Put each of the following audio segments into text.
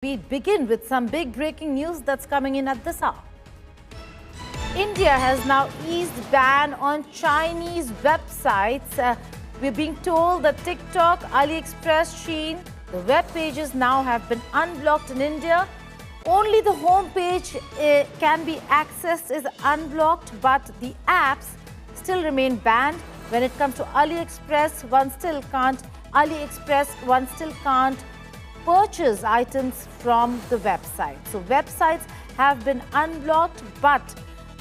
We begin with some big breaking news that's coming in at this hour. India has now eased ban on Chinese websites. We're being told that TikTok, AliExpress, Shein, the web pages now have been unblocked in India. Only the home page can be accessed is unblocked, but the apps still remain banned. When it comes to AliExpress, one still can't purchase items from the website. So websites have been unblocked, but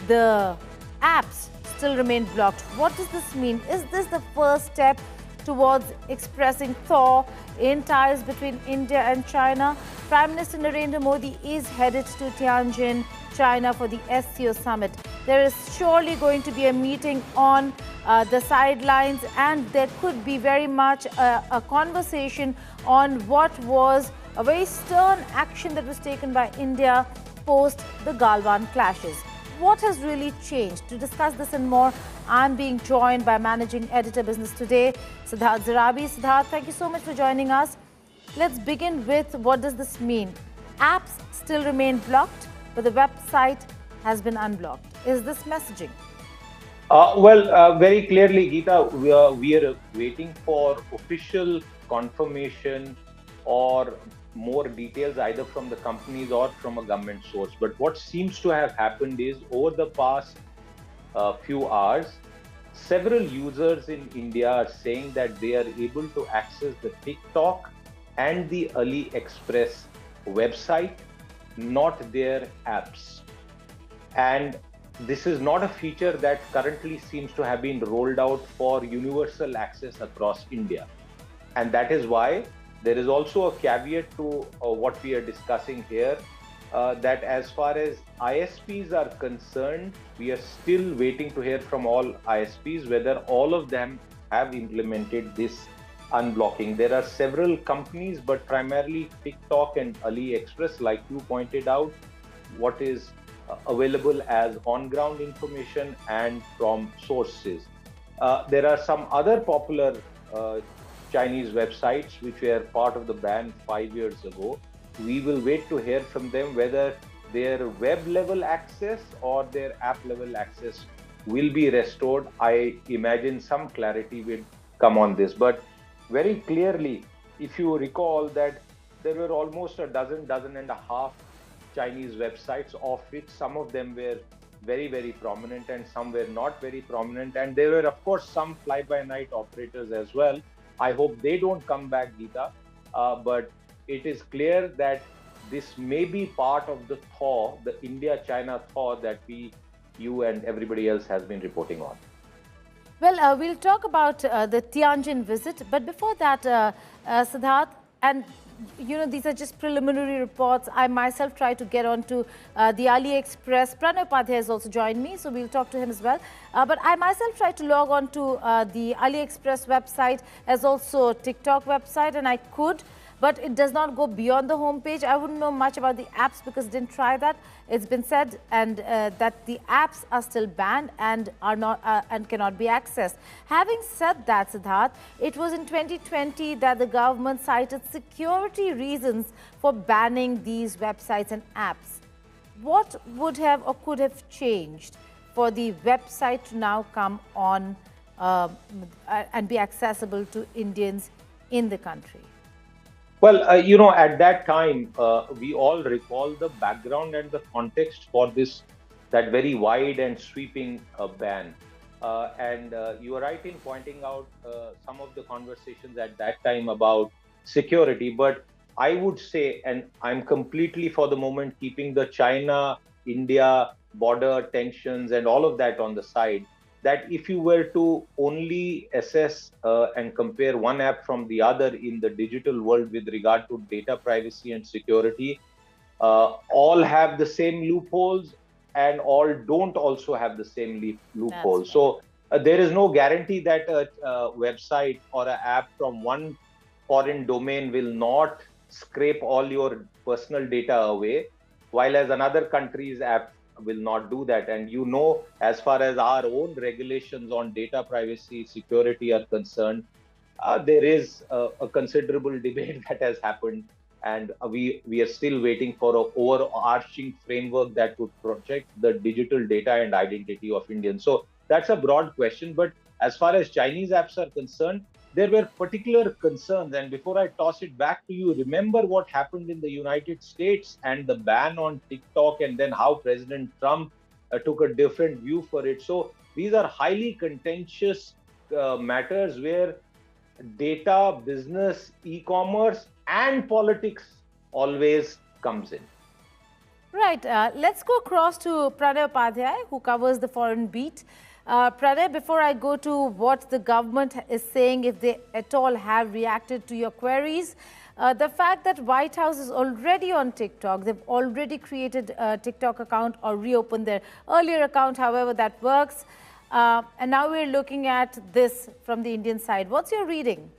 the apps still remain blocked. What does this mean? Is this the first step towards expressing thaw in ties between India and China? Prime Minister Narendra Modi is headed to Tianjin, China for the SCO summit. There is surely going to be a meeting on the sidelines, and there could be very much a conversation on what was a very stern action that was taken by India post the Galwan clashes. What has really changed? To discuss this and more, I'm being joined by Managing Editor Business Today, Siddharth Zarabi. Siddharth, thank you so much for joining us. Let's begin with, what does this mean? Apps still remain blocked, but the website has been unblocked. Is this messaging? Very clearly, Geeta, we are waiting for official confirmation or more details either from the companies or from a government source. But what seems to have happened is, over the past few hours, several users in India are saying that they are able to access the TikTok and the AliExpress website, not their apps. And this is not a feature that currently seems to have been rolled out for universal access across India. And that is why there is also a caveat to what we are discussing here, that as far as ISPs are concerned, we are still waiting to hear from all ISPs whether all of them have implemented this unblocking. There are several companies, but primarily TikTok and AliExpress, like you pointed out, what is available as on-ground information and from sources. There are some other popular Chinese websites which were part of the ban 5 years ago. We will wait to hear from them whether their web level access or their app level access will be restored. I imagine some clarity will come on this. But very clearly, if you recall that there were almost a dozen and a half Chinese websites, of which some of them were very, very prominent and some were not very prominent. And there were, of course, some fly-by-night operators as well. I hope they don't come back, Geeta. But it is clear that this may be part of the thaw, the India-China thaw that you and everybody else has been reporting on. Well, we'll talk about the Tianjin visit. But before that, Siddharth, and these are just preliminary reports. I myself tried to get onto the AliExpress. Pranay Upadhyay has also joined me, so we'll talk to him as well. But I myself tried to log on to the AliExpress website as also TikTok website, and I could, but it does not go beyond the homepage. I wouldn't know much about the apps because I didn't try that. It's been said and that the apps are still banned and are not and cannot be accessed. Having said that, Siddharth, it was in 2020 that the government cited security reasons for banning these websites and apps. What would have or could have changed for the website to now come on and be accessible to Indians in the country? Well, at that time, we all recall the background and the context for that very wide and sweeping ban. And you are right in pointing out some of the conversations at that time about security. But I would say, and I'm completely for the moment keeping the China-India border tensions and all of that on the side, that if you were to only assess and compare one app from the other in the digital world with regard to data privacy and security, all have the same loopholes and all don't also have the same loopholes. So there is no guarantee that a website or an app from one foreign domain will not scrape all your personal data away, while as another country's app will not do that. And as far as our own regulations on data privacy, security are concerned, there is a considerable debate that has happened and we are still waiting for a overarching framework that would protect the digital data and identity of Indians. So that's a broad question, but as far as Chinese apps are concerned, there were particular concerns. And before I toss it back to you, remember what happened in the United States and the ban on TikTok, and then how President Trump took a different view for it. So these are highly contentious matters where data, business, e-commerce, and politics always comes in. Right. Let's go across to Pranay Upadhyay, who covers the foreign beat. Pranay, before I go to what the government is saying, if they at all have reacted to your queries, the fact that White House is already on TikTok, they've already created a TikTok account or reopened their earlier account, however that works. And now we're looking at this from the Indian side. What's your reading?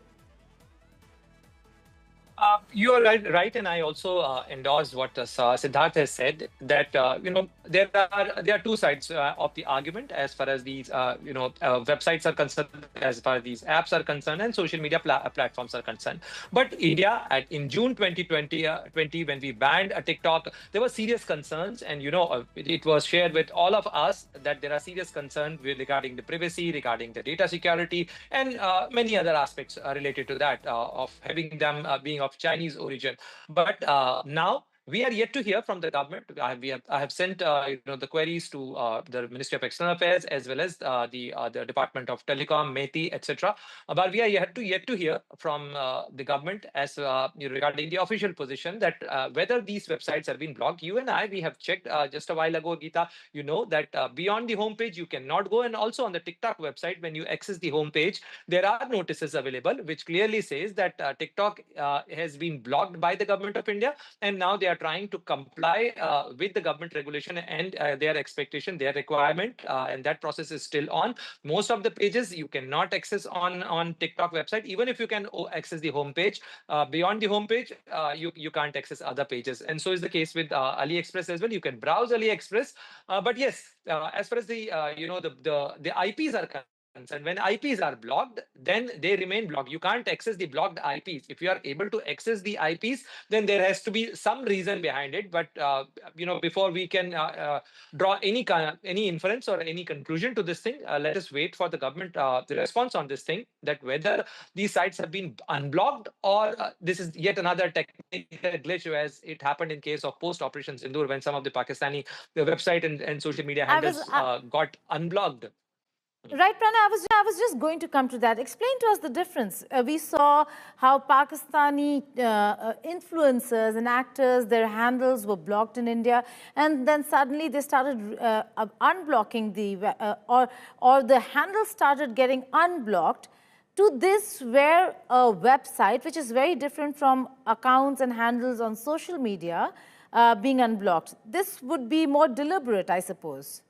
You are right, and I also endorse what Siddharth has said. That there are two sides of the argument as far as these websites are concerned, as far as these apps are concerned, and social media platforms are concerned. But India, in June 2020, when we banned TikTok, there were serious concerns, and it was shared with all of us that there are serious concerns regarding the privacy, regarding the data security, and many other aspects related to that of having them being of Chinese origin. But now we are yet to hear from the government. I have sent the queries to the Ministry of External Affairs as well as the Department of Telecom, METI, etc. But we are yet to hear from the government as regarding the official position that whether these websites have been blocked. You and I, we have checked just a while ago, Geeta. You know that beyond the homepage you cannot go, and also on the TikTok website when you access the homepage, there are notices available which clearly says that TikTok has been blocked by the government of India, and now they are trying to comply with the government regulation and their expectation, their requirement, and that process is still on. Most of the pages you cannot access on TikTok website, even if you can access the homepage. Beyond the homepage, you can't access other pages, and so is the case with AliExpress as well. You can browse AliExpress, but yes, as far as the IPs are concerned, when IPs are blocked, then they remain blocked. You can't access the blocked IPs. If you are able to access the IPs, then there has to be some reason behind it. But before we can draw any inference or any conclusion to this thing, let us wait for the government the response on this thing, that whether these sites have been unblocked or this is yet another technical glitch, as it happened in case of post Operation Sindoor, when some of the Pakistani website and social media handles got unblocked. Right, Prana, I was just going to come to that. Explain to us the difference. We saw how Pakistani influencers and actors, their handles were blocked in India, and then suddenly they started unblocking or the handles started getting unblocked. To this, where a website, which is very different from accounts and handles on social media, being unblocked. This would be more deliberate, I suppose.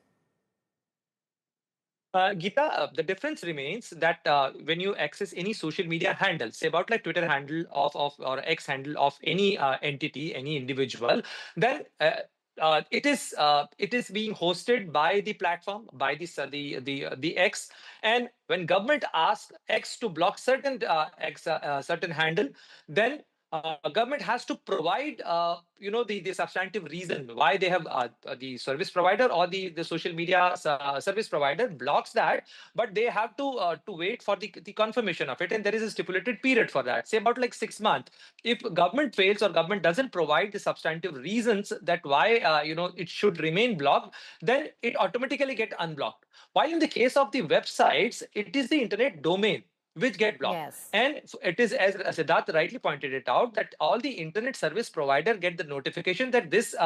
Geeta, the difference remains that when you access any social media handle, say about like Twitter handle of or X handle of any entity, any individual, then it is being hosted by the platform, by the X, and when government asks X to block certain certain handle, then government has to provide the substantive reason why they have the service provider or the social media service provider blocks that, but they have to wait for the confirmation of it, and there is a stipulated period for that, say about like 6 months. If government fails or government doesn't provide the substantive reasons that why it should remain blocked, then it automatically get unblocked. While in the case of the websites, it is the internet domain which get blocked. Yes. And it is, as Siddharth rightly pointed it out, that all the internet service provider get the notification that this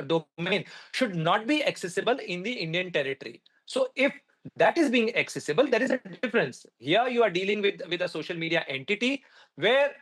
domain should not be accessible in the Indian territory. So if that is being accessible, there is a difference. Here you are dealing with a social media entity where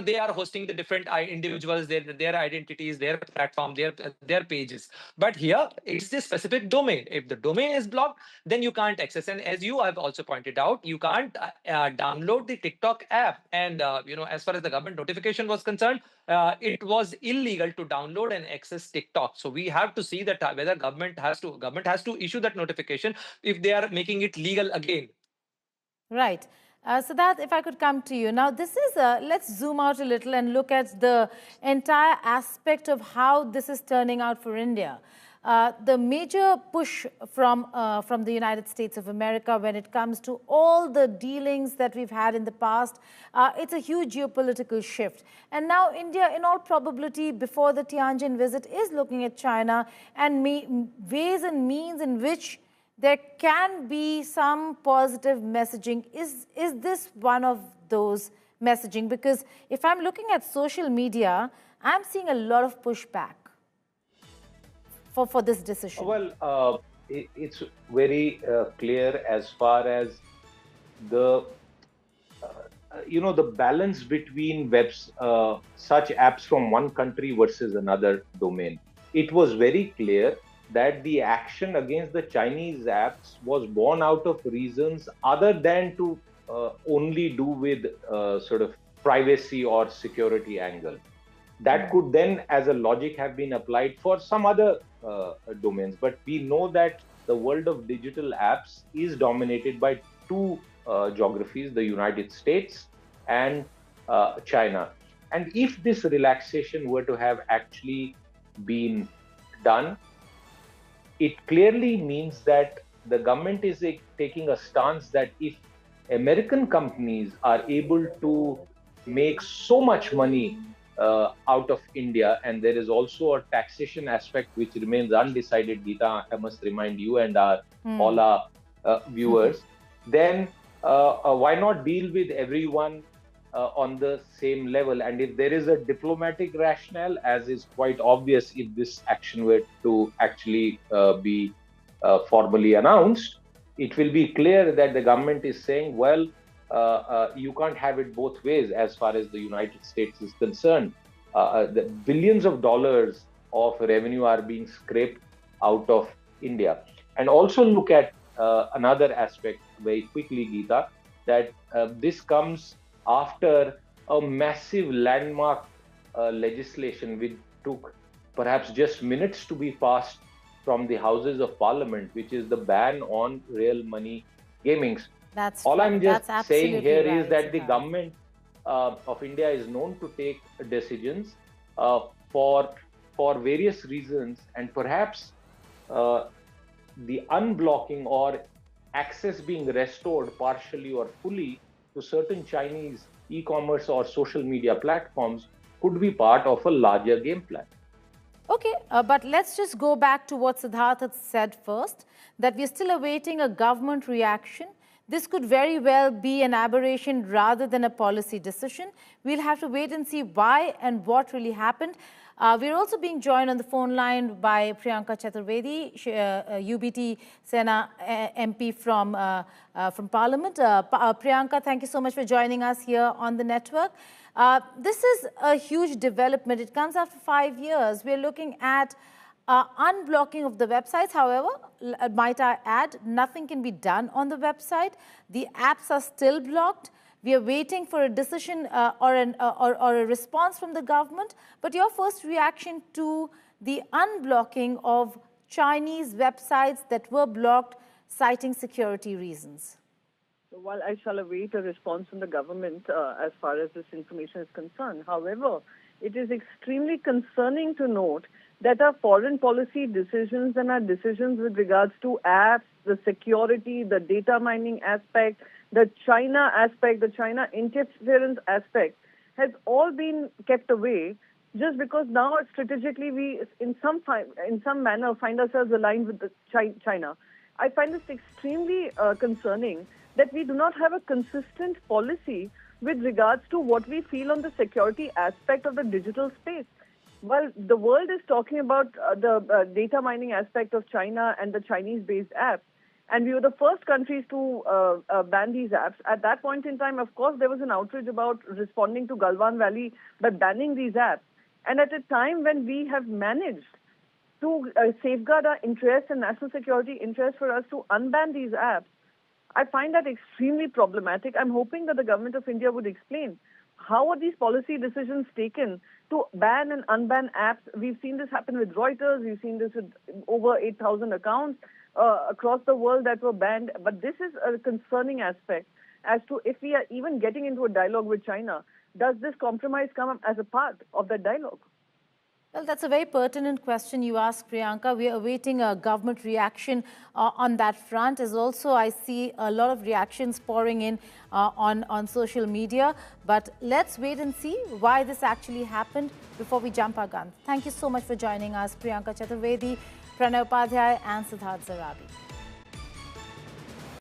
they are hosting the different individuals, their identities, their platform, their pages. But here it's the specific domain. If the domain is blocked, then you can't access. And as you have also pointed out, you can't download the TikTok app. And as far as the government notification was concerned, it was illegal to download and access TikTok. So we have to see that whether government has to issue that notification if they are making it legal again. Right. Siddharth, if I could come to you. Now, this is, let's zoom out a little and look at the entire aspect of how this is turning out for India. The major push from the United States of America when it comes to all the dealings that we've had in the past, it's a huge geopolitical shift. And now India, in all probability, before the Tianjin visit, is looking at China and ways and means in which there can be some positive messaging. Is this one of those messaging? Because if I'm looking at social media, I'm seeing a lot of pushback for this decision. Well, it's very clear as far as the the balance between such apps from one country versus another domain. It was very clear that the action against the Chinese apps was born out of reasons other than to only do with sort of privacy or security angle. That could then, as a logic, have been applied for some other domains. But we know that the world of digital apps is dominated by two geographies, the United States and China. And if this relaxation were to have actually been done, it clearly means that the government is taking a stance that if American companies are able to make so much money out of India, and there is also a taxation aspect which remains undecided, Geeta, I must remind you and all our viewers, then why not deal with everyone on the same level? And if there is a diplomatic rationale, as is quite obvious if this action were to actually be formally announced, it will be clear that the government is saying, well, you can't have it both ways as far as the United States is concerned. The billions of dollars of revenue are being scraped out of India. And also look at another aspect very quickly, Geeta, that this comes after a massive landmark legislation which took perhaps just minutes to be passed from the Houses of Parliament, which is the ban on real money gamings. All I'm just saying here is that the government of India is known to take decisions for various reasons, and perhaps the unblocking or access being restored partially or fully to certain Chinese e-commerce or social media platforms could be part of a larger game plan. Okay, but let's just go back to what Siddharth had said first, that we're still awaiting a government reaction. This could very well be an aberration rather than a policy decision. We'll have to wait and see why and what really happened. We're also being joined on the phone line by Priyanka Chaturvedi, UBT Sena MP from Parliament. Priyanka, thank you so much for joining us here on the network. This is a huge development. It comes after 5 years. We're looking at unblocking of the websites. However, might I add, nothing can be done on the website. The apps are still blocked. We are waiting for a decision or a response from the government. But your first reaction to the unblocking of Chinese websites that were blocked, citing security reasons? While I shall await a response from the government as far as this information is concerned, however, it is extremely concerning to note that our foreign policy decisions and our decisions with regards to apps, the security, the data mining aspect, the China aspect, the China interference aspect, has all been kept away just because now strategically we, in some manner, find ourselves aligned with China. I find this extremely concerning that we do not have a consistent policy with regards to what we feel on the security aspect of the digital space. Well, the world is talking about the data mining aspect of China and the Chinese-based apps, and we were the first countries to ban these apps. At that point in time, of course, there was an outrage about responding to Galwan Valley by banning these apps. And at a time when we have managed to safeguard our interests and national security interests for us to unban these apps, I find that extremely problematic. I'm hoping that the government of India would explain how are these policy decisions taken to ban and unban apps. We've seen this happen with Reuters. We've seen this with over 8,000 accounts across the world that were banned. But this is a concerning aspect as to if we are even getting into a dialogue with China, does this compromise come as a part of that dialogue? Well, that's a very pertinent question you asked, Priyanka. We are awaiting a government reaction on that front. As also, I see a lot of reactions pouring in on social media. But let's wait and see why this actually happened before we jump our guns. Thank you so much for joining us, Priyanka Chaturvedi, Pranay Upadhyay and Siddharth Zarabi.